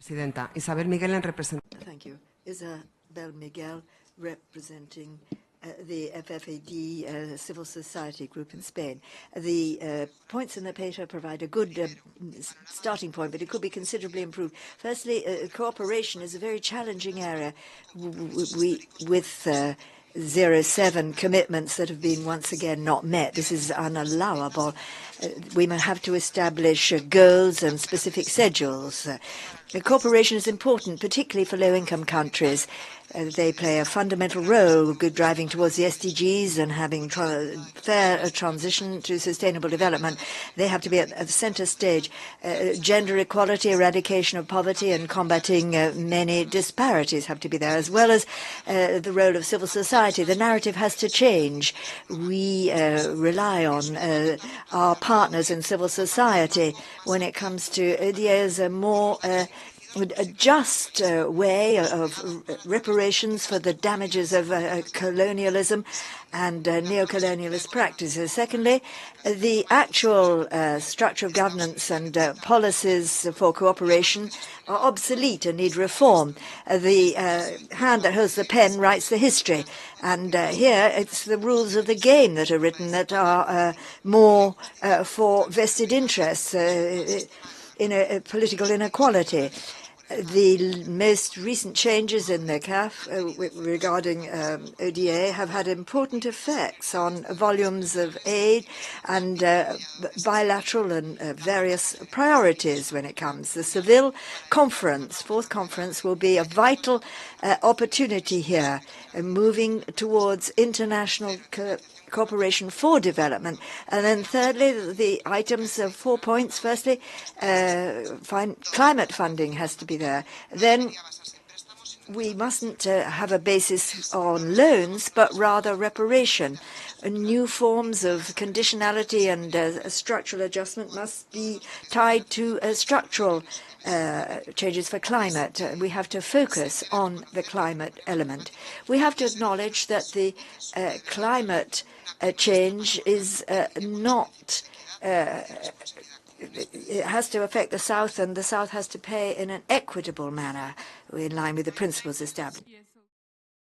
Presidenta. Isabel Miguel en representación. Thank you. Isabel Miguel, representing the FFAD civil society group in Spain. The points in the paper provide a good starting point, but it could be considerably improved. Firstly, cooperation is a very challenging area with 07 commitments that have been once again not met. This is unallowable. We may have to establish goals and specific schedules. Cooperation is important, particularly for low-income countries. They play a fundamental role driving towards the SDGs and having fair transition to sustainable development. They have to be at the center stage. Gender equality, eradication of poverty and combating many disparities have to be there, as well as the role of civil society. The narrative has to change. We rely on our partners in civil society when it comes to ideas more a just way of reparations for the damages of colonialism and neo-colonialist practices. Secondly, the actual structure of governance and policies for cooperation are obsolete and need reform. The hand that holds the pen writes the history. And here it's the rules of the game that are written that are more for vested interests in a political inequality. The most recent changes in the CAF regarding ODA have had important effects on volumes of aid and bilateral and various priorities when it comes. The Seville conference, fourth conference, will be a vital opportunity here, moving towards international cooperation for development. And then thirdly, the items of 4 points. Firstly, climate funding has to be there. Then we mustn't have a basis on loans, but rather reparation. New forms of conditionality and structural adjustment must be tied to structural changes for climate. We have to focus on the climate element. We have to acknowledge that the climate change is not it has to affect the South, and the South has to pay in an equitable manner in line with the principles established.